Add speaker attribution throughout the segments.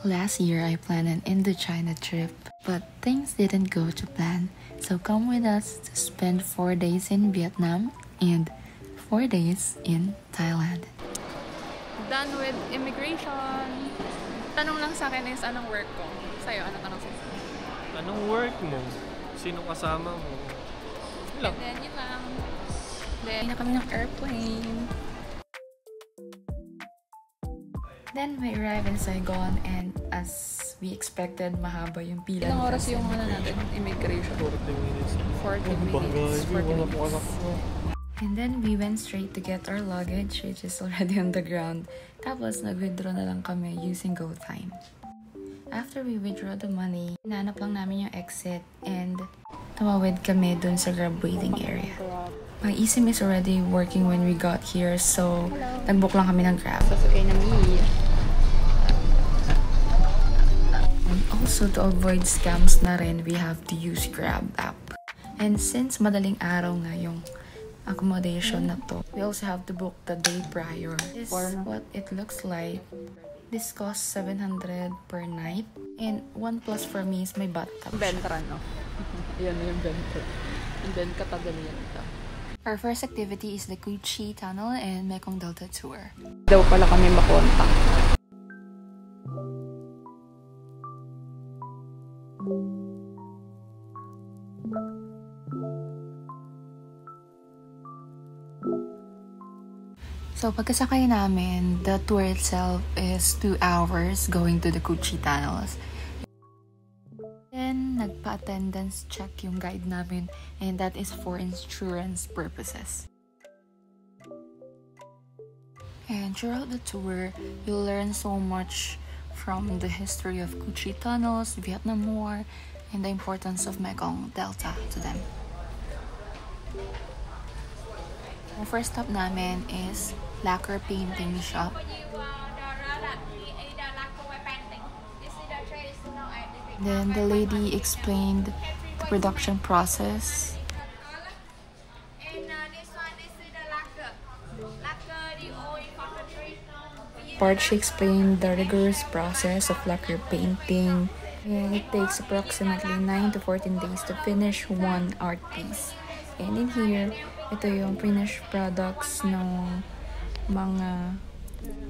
Speaker 1: Last year, I planned an Indochina trip, but things didn't go to plan. So come with us to spend 4 days in Vietnam and 4 days in Thailand.
Speaker 2: Done with immigration. Tanong lang sa akin is, anong work ko? Sa'yo, anong tanong sa'yo?
Speaker 3: Anong work mo? Sino kasama mo?
Speaker 2: And then, yun lang. Then, na kami ng airplane.
Speaker 1: Then we arrived in Saigon, and as we expected, mahaba yung pila.
Speaker 2: Ilang oras yung natin, immigration?
Speaker 3: 40 minutes.
Speaker 2: 40 minutes.
Speaker 1: And then we went straight to get our luggage, which is already on the ground. Tapos nag-withdraw na lang kami using GoTime. After we withdraw the money, hinanap lang namin yung exit and tumawid kami dun sa Grab waiting area. My eSIM is already working when we got here, so nag-book lang kami ng Grab.
Speaker 2: Sasakay na me.
Speaker 1: And also to avoid scams na rin, we have to use Grab app. And since madaling araw nga yung accommodation na to, we also have to book the day prior. This is what it looks like. This costs 700 per night. And one plus for me is my bathtub.
Speaker 2: Bentran, no? Yan yung Bentran. And then, katagalian ito.
Speaker 1: Our first activity is the Cu Chi Tunnel and Mekong Delta Tour.
Speaker 2: Daw pala kami makontak.
Speaker 1: So, pagkasakay namin, the tour itself is 2 hours going to the Cu Chi Tunnels. Then, nagpa-attendance check yung guide namin, and that is for insurance purposes. And throughout the tour, you'll learn so much from the history of Cu Chi Tunnels, Vietnam War, and the importance of Mekong Delta to them. Ang first stop namin is lacquer painting shop. Then the lady explained the production process. Part she explained the rigorous process of lacquer painting. And it takes approximately 9 to 14 days to finish one art piece. And in here, ito yung finished products ng mga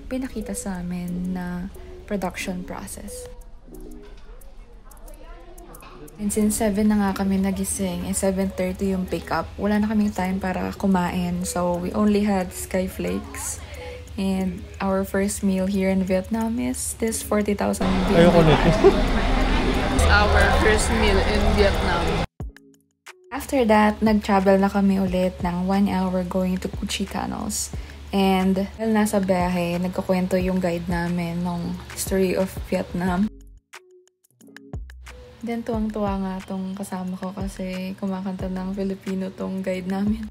Speaker 1: pinakita sa amin na production process. And since 7 na nga kami nagising, 7:30 yung pick-up, wala na kaming time para kumain. So, we only had skyflakes. And our first meal here in Vietnam is this 40,000
Speaker 3: Ayoko nito.
Speaker 2: It's our first meal in Vietnam.
Speaker 1: After that, nag-travel na kami ulit ng 1 hour going to Cu Chi Tunnels. And dahil nasa biyahe, nagkukwento yung guide namin ng history of Vietnam. Then tuwang-tuwa nga tong kasama ko kasi kumakanta ng Filipino tong guide namin.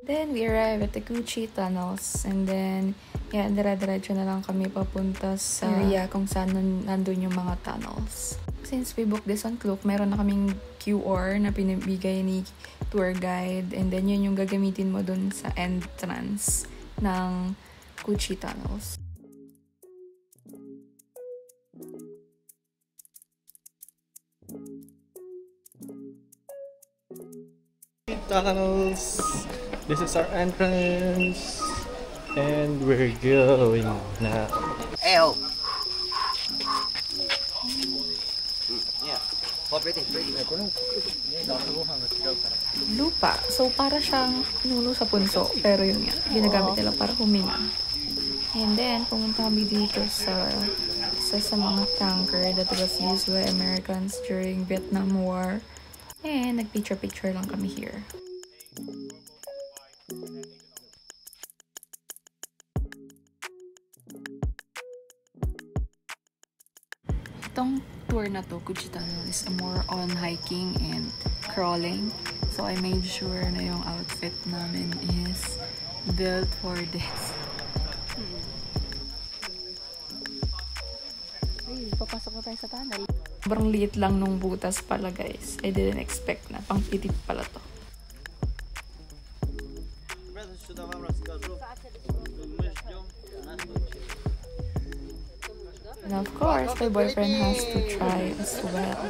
Speaker 1: Then we arrive at the Cu Chi Tunnels, and then dire-diretso na lang kami papunta sa area kung saan nandun yung mga tunnels. Since we booked this on Klook, meron na kaming QR na pinibigay ni tour guide, and then yun yung gagamitin mo dun sa entrance ng Cu Chi Tunnels.
Speaker 3: Tunnels. This is our entrance. And we're going now.
Speaker 4: Ew. Yeah.
Speaker 1: Lupa. So, para siyang nuno sa punso. Pero yun nga, ginagamit nila para huminga. And then, pumunta kami dito sa isa sa mga tanker that was used by Americans during Vietnam War. And nag-picture-picture lang kami here. Itong tour na to, Cu Chi Tunnel, is more on hiking and crawling. So I made sure na yung outfit namin is built for this.
Speaker 2: Ay, papasok na tayo sa tunnel.
Speaker 1: Sobrang liit lang nung butas pala, guys. I didn't expect na pang pitit pala to. And of course, my boyfriend has to try as well.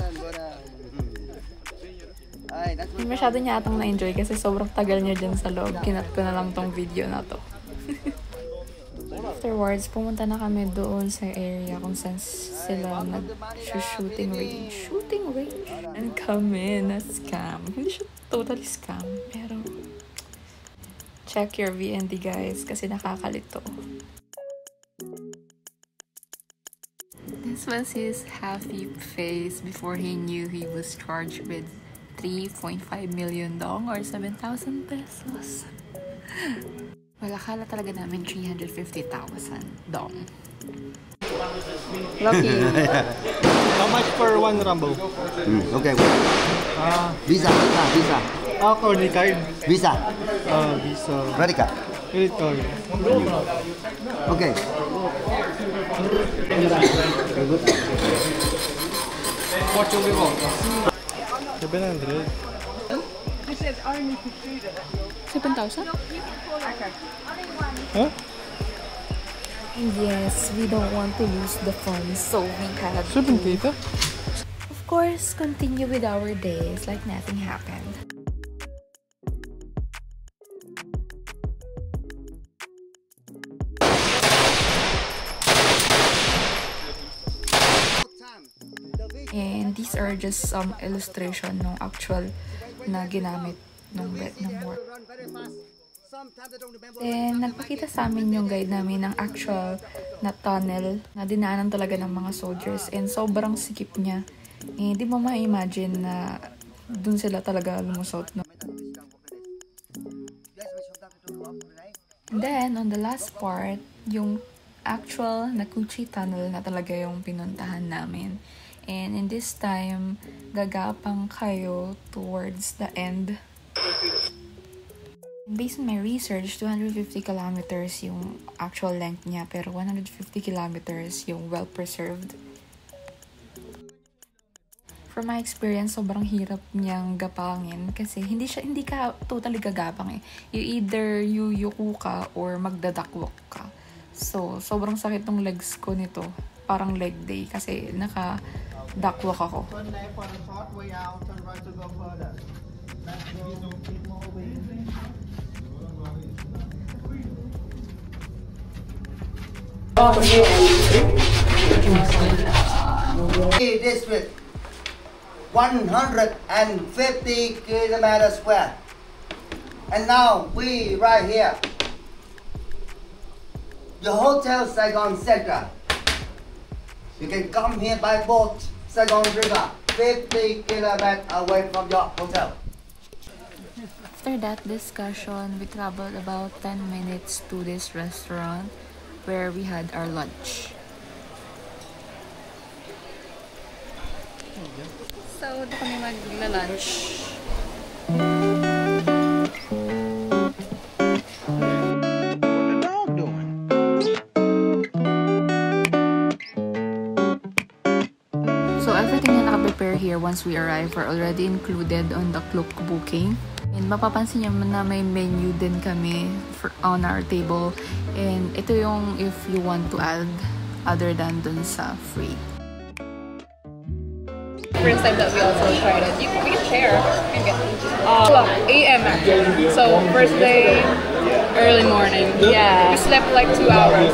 Speaker 1: Hindi masyado niya atang na-enjoy kasi sobrang tagal niya dyan sa loob. Kinat ko na lang tong video na to. Afterwards, pumunta na kami doon sa area kung saan sila nag-shooting range. Shooting range? And kami na scam. Hindi siya totally scam, pero check your VND guys kasi nakakalito. This was his happy face before he knew he was charged with 3.5 million dong or 7,000 pesos. Well, akala talaga namin 350,000 dong. Lucky.
Speaker 3: How much for one Rambo?
Speaker 4: Okay. Visa. Visa.
Speaker 3: Credit card.
Speaker 4: Visa.
Speaker 3: Visa.
Speaker 4: Credit card.
Speaker 3: Credit card.
Speaker 4: Okay.
Speaker 3: What do we want? 700.
Speaker 2: 7,000?
Speaker 3: Huh?
Speaker 1: Yes, we don't want to lose the funds, so we had to,
Speaker 3: 70
Speaker 1: of course, continue with our days like nothing happened. And these are just some illustration ng actual na ginamit ng work. Then, nagpakita sa amin yung guide namin ng actual na tunnel na dinaanan talaga ng mga soldiers. And sobrang sikip niya. Eh, di mo ma-imagine na dun sila talaga lumusot. No? And then, on the last part, yung actual na Cuchi Tunnel na talaga yung pinuntahan namin. And in this time, gagapang kayo towards the end. Based on my research, 250 kilometers yung actual length niya, pero 150 kilometers yung well-preserved. From my experience, sobrang hirap niyang gapangin kasi hindi ka totally gagapang eh. You either yuyuko ka or magdadakwak ka. So, sobrang sakit ng legs ko nito. Parang leg day kasi naka-dakwak ako.
Speaker 4: District 150 kilometers square. And now we right here. The Hotel Saigon Center. You can come here by boat, Saigon River, 50 kilometers away from your hotel.
Speaker 1: After that discussion, we traveled about 10 minutes to this restaurant where we had our lunch.
Speaker 2: So, doon kami magla-lunch.
Speaker 1: So everything na naka-prepare here once we arrive are already included on the Klook booking. And mapapansin niyo na may menu din kami on our table. And ito yung if you want to add other than dun sa free.
Speaker 2: First time that we also tried it. We can share. We can get AM actually. So first day, early morning. Yeah. We slept like 2 hours.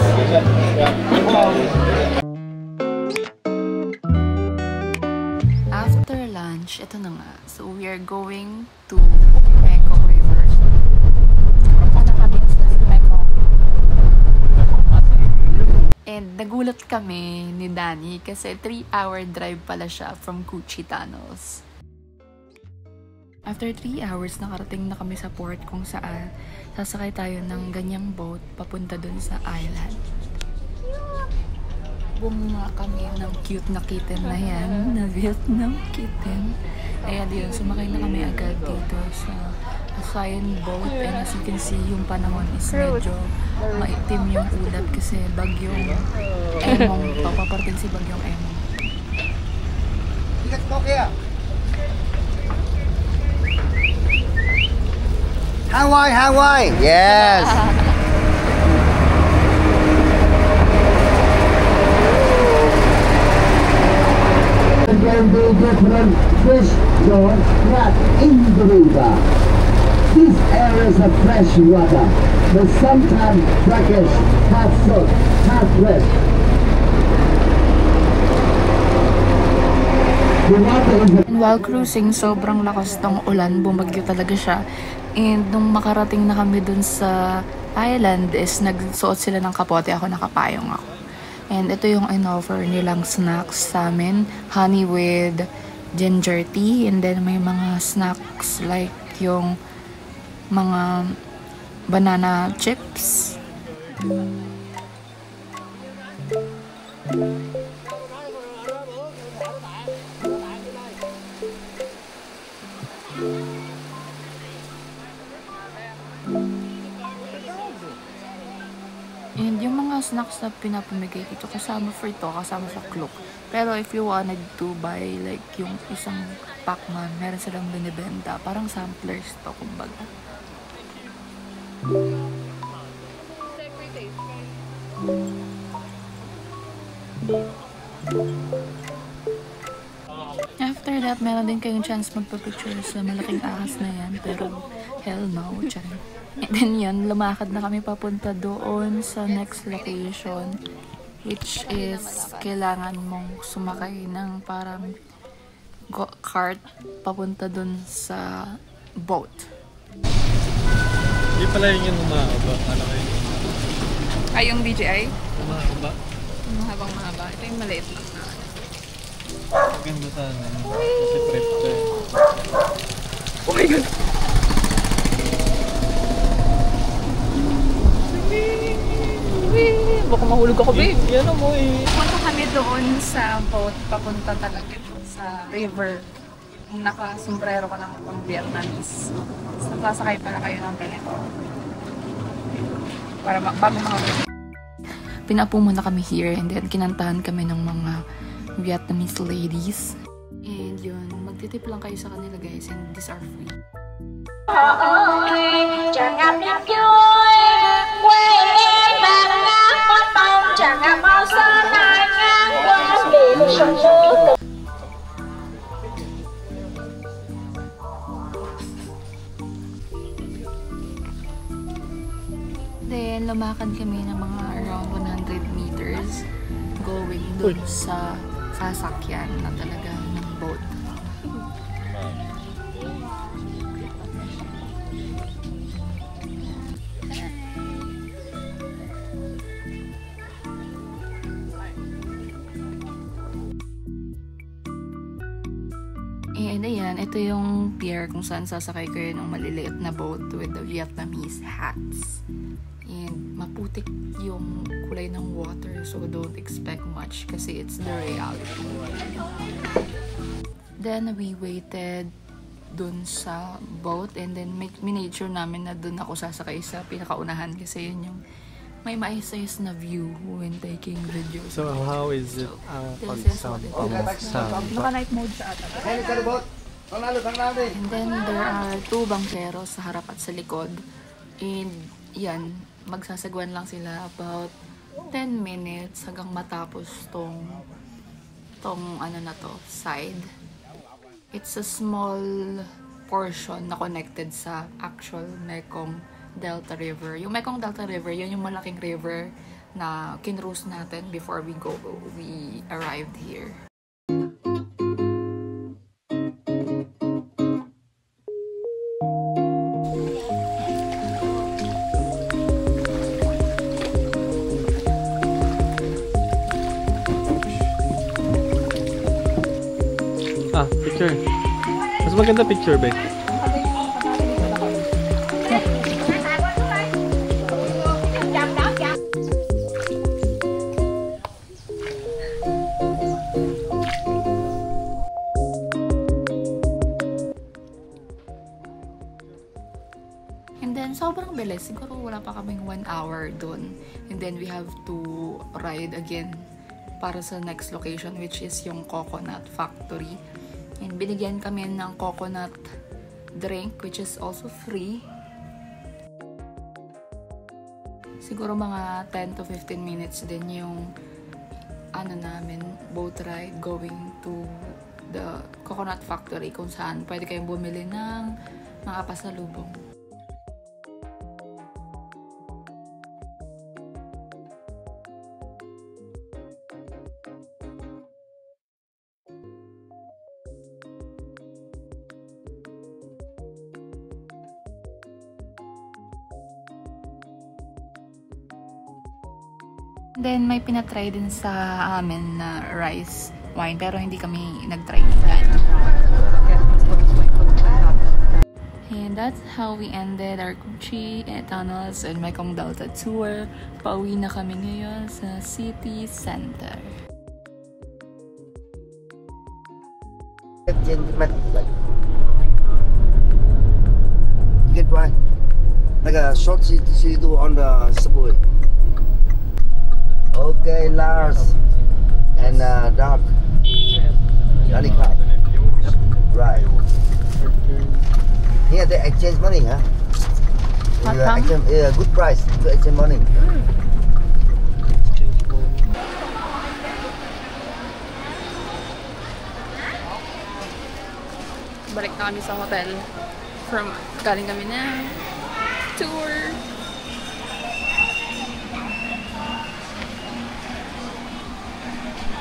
Speaker 1: After lunch, ito na nga. So we are going to Mekong River. Punta kami sa Mekong. And nagulat kami ni Danny kasi 3-hour drive pala siya from Cuchi Tunnels. After 3 hours, nakarating na kami sa port kung saan sasakay tayo ng ganyang boat papunta dun sa island. Bumunga kami ng cute na kitten na yan, na Vietnam kitten. Ayan yun, sumakay na kami agad dito sa Asayan boat, and as you can see, yung panahon is medyo maitim yung ulap kasi bagyong Emong, papaparting si bagyong Emong.
Speaker 4: Let's go here. Hawaii, Hawaii. Yes. Very different fish zone, not in the river. These areas are fresh water, but sometimes brackish, half salt, half wet.
Speaker 1: And while cruising, sobrang lakas ng ulan, bumagyo talaga siya. And nung makarating na kami dun sa island is nagsuot sila ng kapote, ako nakapayong ako. And ito yung in-offer nilang snacks sa amin. Honey with ginger tea. And then may mga snacks like yung mga banana chips. And yung mga snacks na pinapamigay dito, kasama for ito, kasama sa Klook. Pero if you wanted to buy like yung isang pack man, meron silang binibenta. Parang samplers to, kumbaga. After that, meron din kayong chance magpa-picture sa malaking ahas na yan. Pero hell no, tiyan. And then yun, lumakad na kami papunta doon sa next location, which is kailangan mong sumakay ng parang cart papunta doon sa boat.
Speaker 3: Hindi pala yun yung umahaba. Ano kayo?
Speaker 2: Ay, yung DJI?
Speaker 3: Umahaba.
Speaker 2: Mahabang mahaba. Ito yung maliit lang na.
Speaker 3: Maganda sana. Kasi prep ko eh.
Speaker 2: Oh my God! Baka mahulog ako, babe.
Speaker 3: Yan mo eh.
Speaker 1: Punta kami doon sa boat, papunta talaga sa river. Naka-sombrero ka ng pang Vietnamese. So, sasakay pala kayo ng ganito. Para bago mga pinapo muna kami here and then kinantahan kami ng mga Vietnamese ladies. And yun, magtitip lang kayo sa kanila guys and these are free.
Speaker 5: Chẳng ngập niềm vui quê em bạn ngát mất mong chẳng ngập màu sơn ai ngang qua biển sông nước.
Speaker 1: Then, lumakad kami ng mga around 100 meters going dun sa sasakyan na talaga ng boat. And ayan, ito yung pier kung saan sasakay kayo ng maliliit na boat with the Vietnamese hats. And maputik yung kulay ng water, so don't expect much kasi it's the reality. Then we waited dun sa boat and then made sure namin na dun ako sasakay sa pinakaunahan kasi yun yung may maayos-ayos na view when taking video.
Speaker 3: So how is it
Speaker 1: Naka-night mode siya ata. And then there are 2 bangkero sa harap at sa likod. And yan, magsasagwan lang sila about 10 minutes hanggang matapos tong ano na to, side. It's a small portion na connected sa actual Mekong Delta River. Yung Mekong Delta River, yun yung malaking river na kinrouse natin before we arrived here.
Speaker 3: Picture. Mas maganda picture, be.
Speaker 1: And then, sobrang bilis. Siguro wala pa kaming 1 hour dun. And then, we have to ride again para sa next location, which is yung Coconut Factory. And binigyan kami ng coconut drink, which is also free. Siguro mga 10 to 15 minutes din yung namin, boat ride going to the coconut factory kung saan pwede kayong bumili ng mga pasalubong. Then, may pinatry din sa amin na rice wine, pero hindi kami nag-try yan. And that's how we ended our Gucci tunnels and Mekong Delta tour. Pauwi na kami ngayon sa city center.
Speaker 4: You can try. Like a short seat on the subway. Okay, Lars and Doc. Danica. Right. Here they exchange money, huh? Yeah, good price to exchange money.
Speaker 1: Balik na kami sa hotel. Galing kami na tour.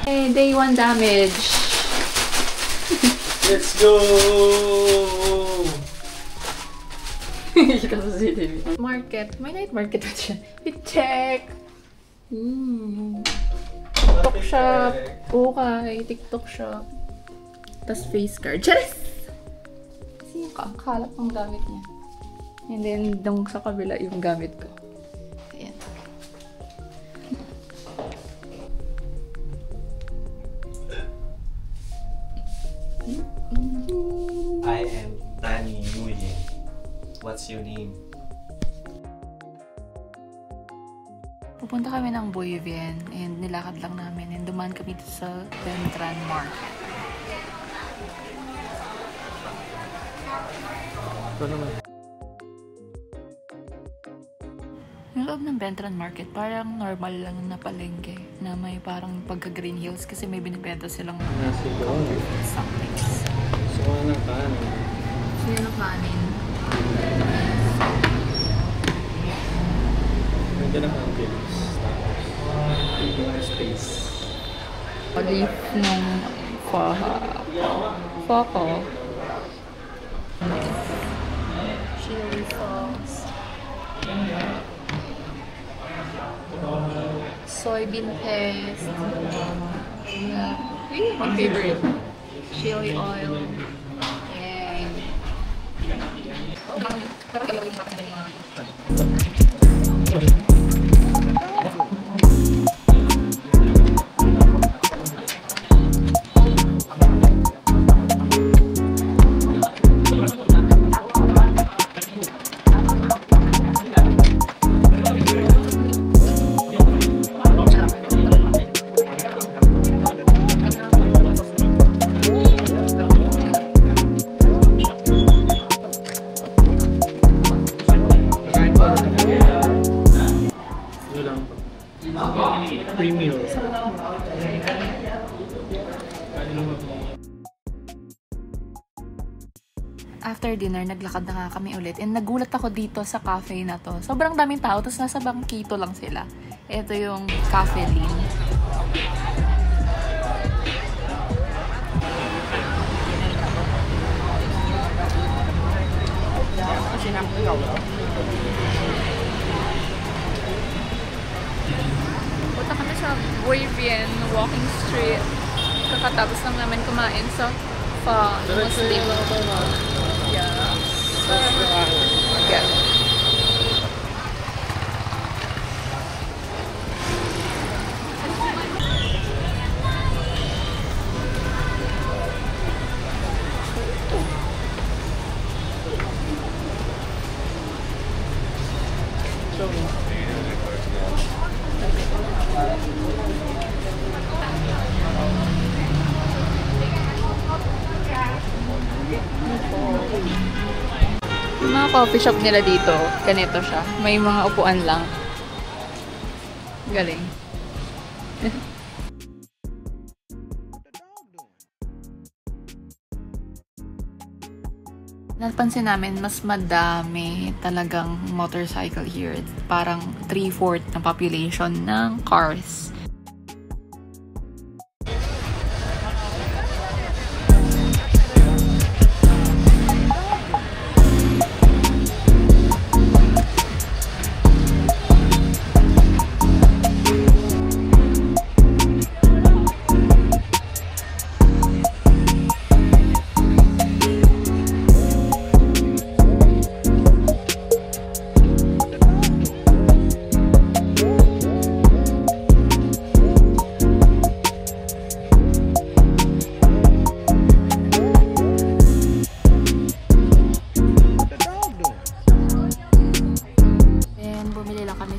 Speaker 1: Hey, day 1 damage.
Speaker 3: Let's go!
Speaker 1: Market. May night market ba siya? I-check. TikTok shop. Okay, TikTok shop. Tapos face card. Charis! Kasi yung kakalap ang gamit niya. And then, dong sa kabila yung gamit ko. Ayan.
Speaker 3: I am Danny Nguyen. What's your name?
Speaker 1: Pupunta kami ng Boy Vian and nilakad lang namin and dumaan kami dito sa Bentran Market.
Speaker 3: Ito naman.
Speaker 1: Yung loob ng Bentran Market, parang normal lang na palengke na may parang pagka-Green Hills kasi may binibenta silang counterfeit somethings.
Speaker 3: So, ano ng kanin?
Speaker 1: So, yun ang kanin.
Speaker 3: Nandiyan ang ambience. Tapos, yung space.
Speaker 1: Leaf ng Foko. Chili sauce. Soybean paste. My favorite. Chili oil. Yay.
Speaker 3: Free meal.
Speaker 1: After dinner, naglakad na nga kami ulit. And nagulat ako dito sa cafe na to. Sobrang daming tao, tapos nasa bangkito lang sila. Ito yung Cafe Lin. Punta kami sa Boy Vian walking street. Kakatapos lang namin kumain sa Muslim. Yeah. Yeah. Yung mga coffee shop nila dito, ganito siya. May mga upuan lang.
Speaker 2: Galing.
Speaker 1: Napansin namin, mas madami talagang motorcycle here. Parang 3/4 ng population ng cars.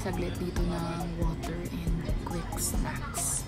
Speaker 1: Saglit dito ng water and quick snacks.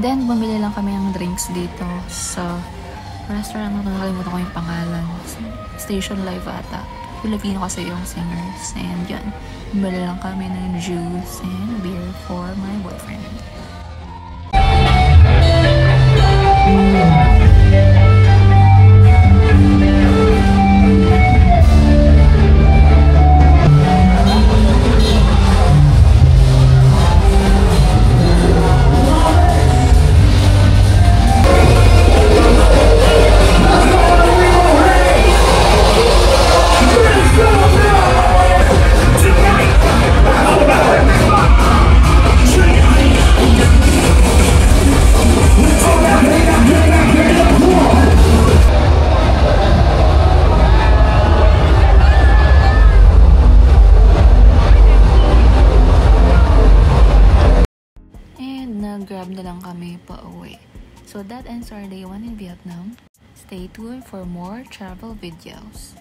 Speaker 1: Then, bumili lang kami ng drinks dito sa restaurant. Nakalimutan ko yung pangalan. Station Live ata. Filipino kasi yung singers. And yun, bumili lang kami ng juice and beer for my boyfriend. Grab na lang kami pa uwi. So that ends our day 1 in Vietnam. Stay tuned for more travel videos.